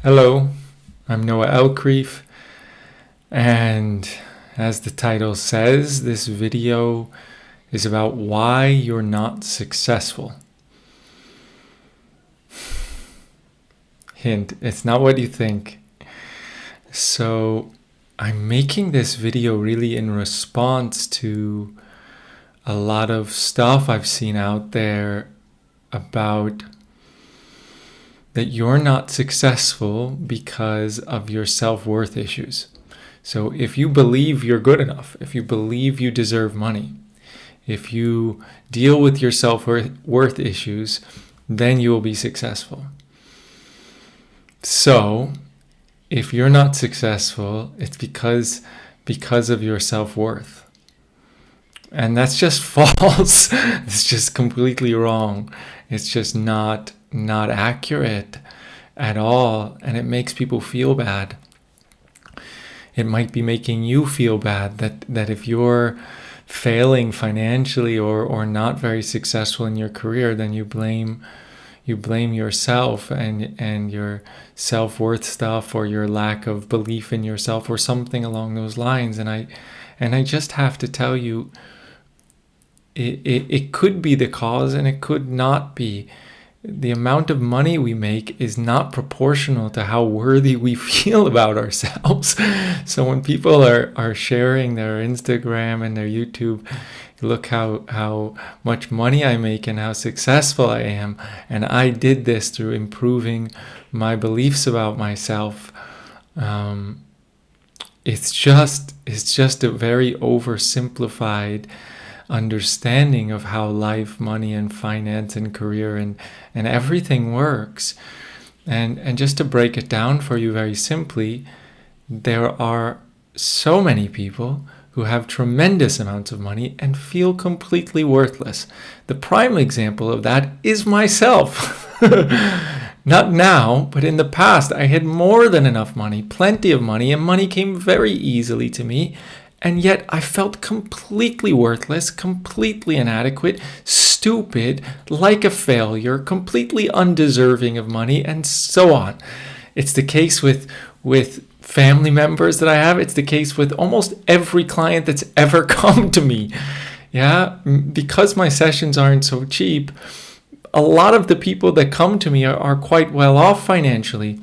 Hello, I'm Noah Elkrief, and as the title says, this video is about why you're not successful. Hint, it's not what you think. So, I'm making this video really in response to a lot of stuff I've seen out there about that you're not successful because of your self-worth issues. So if you believe you're good enough, if you believe you deserve money, if you deal with your self-worth issues, then you will be successful. So if you're not successful, it's because of your self-worth. And that's just false. It's just completely wrong. It's just not accurate at all, and it makes people feel bad. It might be making you feel bad that if you're failing financially or not very successful in your career, then you blame yourself and your self-worth stuff, or your lack of belief in yourself, or something along those lines. And I just have to tell you, it could be the cause and it could not be. The amount of money we make is not proportional to how worthy we feel about ourselves. So when people are sharing their Instagram and their YouTube, look how much money I make and how successful I am, and I did this through improving my beliefs about myself. It's just a very oversimplified understanding of how life, money, and finance and career and everything works. And just to break it down for you very simply, there are so many people who have tremendous amounts of money and feel completely worthless. The prime example of that is myself. Not now, but in the past, I had more than enough money, plenty of money, and money came very easily to me. And yet I felt completely worthless, completely inadequate, stupid, like a failure, completely undeserving of money, and so on. It's the case with family members that I have. It's the case with almost every client that's ever come to me. Yeah, because my sessions aren't so cheap, a lot of the people that come to me are quite well off financially.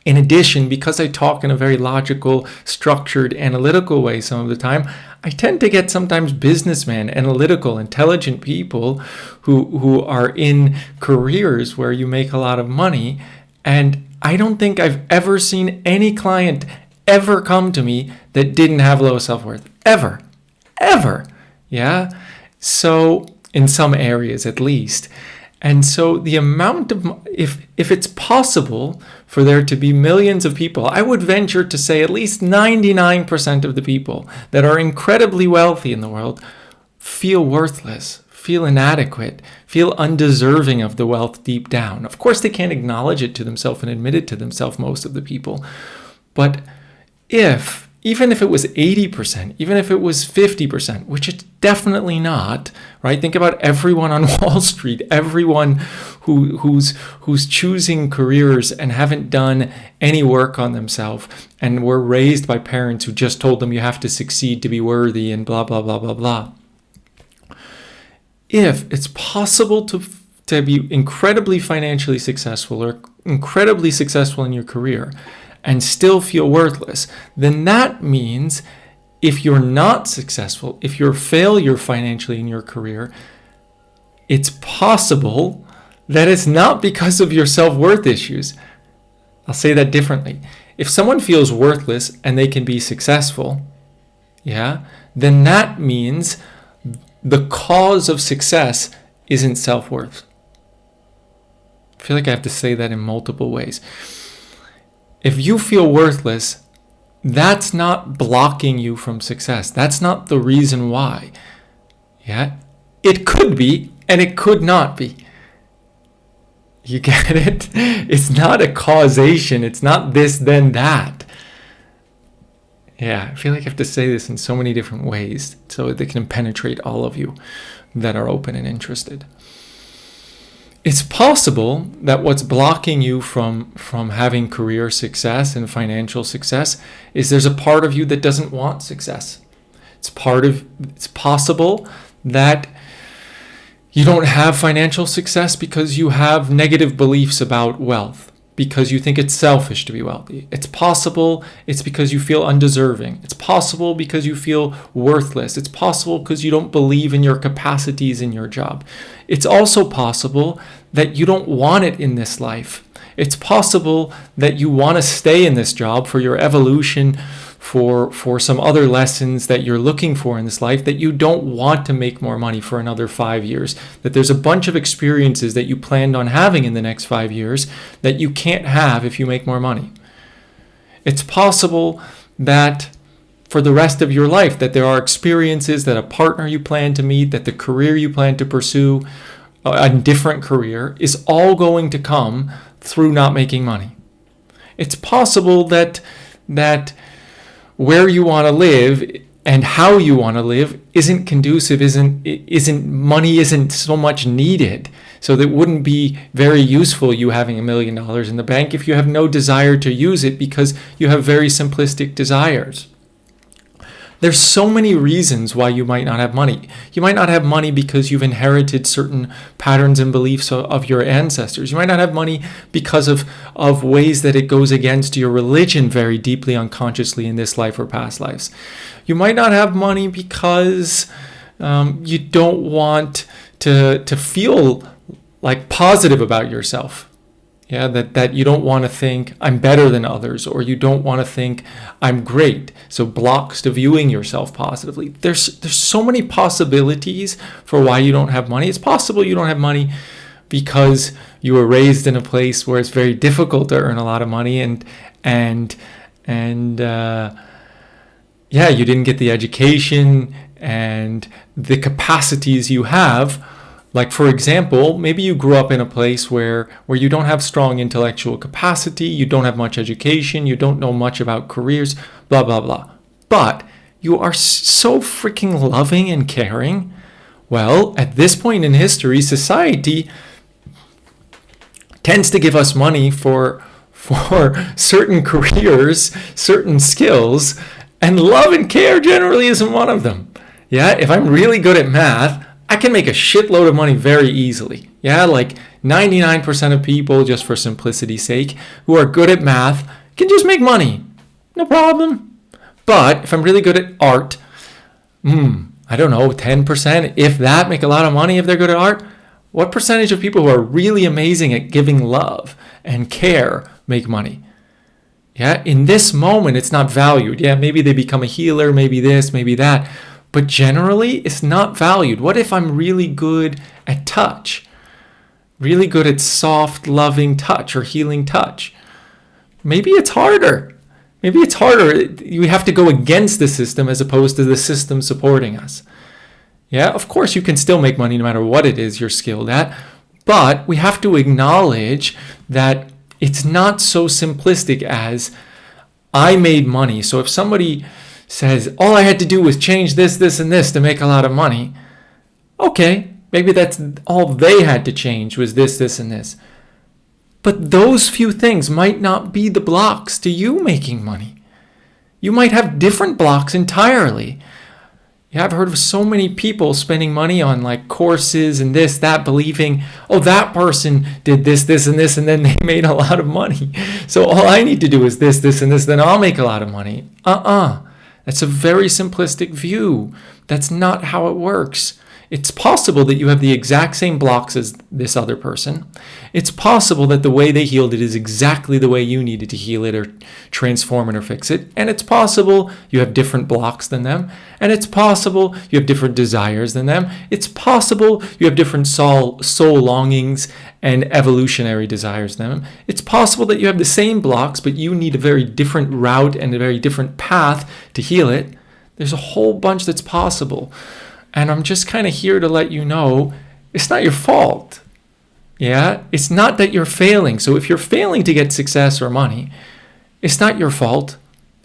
In addition, because I talk in a very logical, structured, analytical way some of the time, I tend to get sometimes businessmen, analytical, intelligent people who are in careers where you make a lot of money. And I don't think I've ever seen any client ever come to me that didn't have low self-worth. Ever. Yeah? So, in some areas at least. And so the amount of, if it's possible for there to be millions of people, I would venture to say at least 99% of the people that are incredibly wealthy in the world feel worthless, feel inadequate, feel undeserving of the wealth deep down. Of course, they can't acknowledge it to themselves and admit it to themselves, most of the people. But even if it was 80%, even if it was 50%, which it's definitely not, right? Think about everyone on Wall Street, everyone who's choosing careers and haven't done any work on themselves and were raised by parents who just told them you have to succeed to be worthy and blah, blah, blah, blah, blah. If it's possible to be incredibly financially successful or incredibly successful in your career and still feel worthless, then that means if you're not successful, if you're a failure financially in your career, it's possible that it's not because of your self-worth issues. I'll say that differently. If someone feels worthless and they can be successful, yeah, then that means the cause of success isn't self-worth. I feel like I have to say that in multiple ways. If you feel worthless, that's not blocking you from success. That's not the reason why. Yeah? It could be, and it could not be. You get it? It's not a causation. It's not this, then that. Yeah, I feel like I have to say this in so many different ways so they can penetrate all of you that are open and interested. It's possible that what's blocking you from having career success and financial success is there's a part of you that doesn't want success. It's possible that you don't have financial success because you have negative beliefs about wealth, because you think it's selfish to be wealthy. It's possible it's because you feel undeserving. It's possible because you feel worthless. It's possible because you don't believe in your capacities in your job. It's also possible that you don't want it in this life. It's possible that you want to stay in this job for your evolution, for some other lessons that you're looking for in this life, that you don't want to make more money for another 5 years, that there's a bunch of experiences that you planned on having in the next 5 years that you can't have if you make more money. It's possible that for the rest of your life, that there are experiences, that a partner you plan to meet, that the career you plan to pursue, a different career, is all going to come through not making money. It's possible that where you want to live and how you want to live isn't conducive, money isn't so much needed. So that wouldn't be very useful, you having $1 million in the bank, if you have no desire to use it because you have very simplistic desires. There's so many reasons why you might not have money. You might not have money because you've inherited certain patterns and beliefs of your ancestors. You might not have money because of ways that it goes against your religion very deeply unconsciously in this life or past lives. You might not have money because you don't want to feel like positive about yourself. Yeah, that you don't want to think I'm better than others, or you don't want to think I'm great. So blocks to viewing yourself positively. There's so many possibilities for why you don't have money. It's possible you don't have money because you were raised in a place where it's very difficult to earn a lot of money, and you didn't get the education and the capacities you have. Like, for example, maybe you grew up in a place where you don't have strong intellectual capacity, you don't have much education, you don't know much about careers, blah, blah, blah. But you are so freaking loving and caring. Well, at this point in history, society tends to give us money for certain careers, certain skills, and love and care generally isn't one of them. Yeah, if I'm really good at math, I can make a shitload of money very easily. Yeah, like 99% of people, just for simplicity's sake, who are good at math can just make money. No problem. But if I'm really good at art, I don't know, 10%, if that, make a lot of money if they're good at art. What percentage of people who are really amazing at giving love and care make money? Yeah, in this moment, it's not valued. Yeah, maybe they become a healer, maybe this, maybe that. But generally, it's not valued. What if I'm really good at touch? Really good at soft, loving touch or healing touch? Maybe it's harder. We have to go against the system as opposed to the system supporting us. Yeah, of course, you can still make money no matter what it is you're skilled at. But we have to acknowledge that it's not so simplistic as I made money. So if somebody says, all I had to do was change this, this, and this to make a lot of money. Okay, maybe that's all they had to change was this, this, and this. But those few things might not be the blocks to you making money. You might have different blocks entirely. Yeah, I've heard of so many people spending money on like courses and this, that, believing, oh, that person did this, this, and this, and then they made a lot of money. So all I need to do is this, this, and this, then I'll make a lot of money. That's a very simplistic view. That's not how it works. It's possible that you have the exact same blocks as this other person. It's possible that the way they healed it is exactly the way you needed to heal it or transform it or fix it. And it's possible you have different blocks than them. And it's possible you have different desires than them. It's possible you have different soul longings and evolutionary desires than them. It's possible that you have the same blocks, but you need a very different route and a very different path to heal it. There's a whole bunch that's possible. And I'm just kind of here to let you know it's not your fault. Yeah, it's not that you're failing. So if you're failing to get success or money, it's not your fault.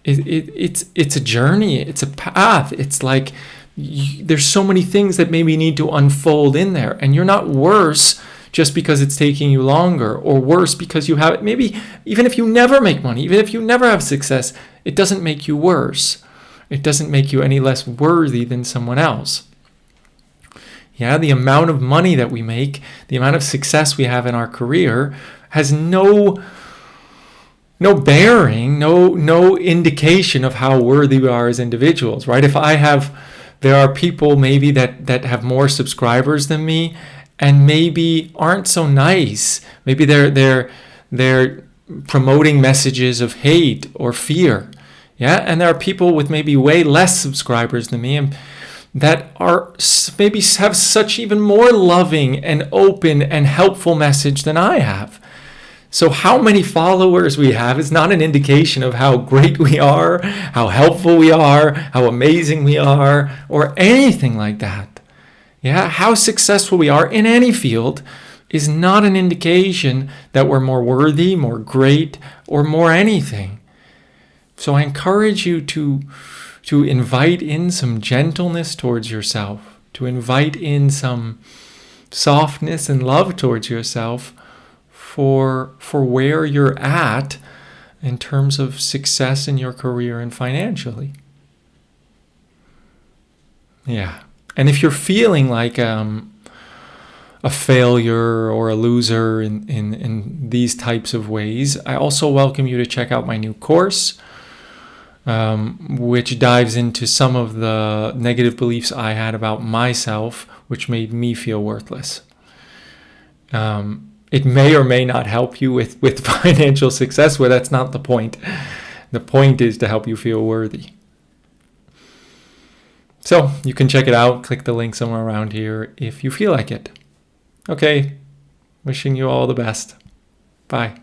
It's a journey. It's a path. It's like there's so many things that maybe need to unfold in there. And you're not worse just because it's taking you longer, or worse because you have, maybe even if you never make money, even if you never have success, it doesn't make you worse. It doesn't make you any less worthy than someone else. Yeah, the amount of money that we make, the amount of success we have in our career has no bearing, no indication of how worthy we are as individuals, right? There are people maybe that have more subscribers than me and maybe aren't so nice. Maybe they're promoting messages of hate or fear. Yeah, and there are people with maybe way less subscribers than me and that are maybe have such even more loving and open and helpful message than I have. So how many followers we have is not an indication of how great we are, how helpful we are, how amazing we are, or anything like that. Yeah, how successful we are in any field is not an indication that we're more worthy, more great, or more anything. So I encourage you to invite in some gentleness towards yourself, to invite in some softness and love towards yourself for where you're at in terms of success in your career and financially. Yeah. And if you're feeling like a failure or a loser in these types of ways, I also welcome you to check out my new course, which dives into some of the negative beliefs I had about myself, which made me feel worthless. It may or may not help you with financial success, but that's not the point. The point is to help you feel worthy. So you can check it out. Click the link somewhere around here if you feel like it. Okay, wishing you all the best. Bye.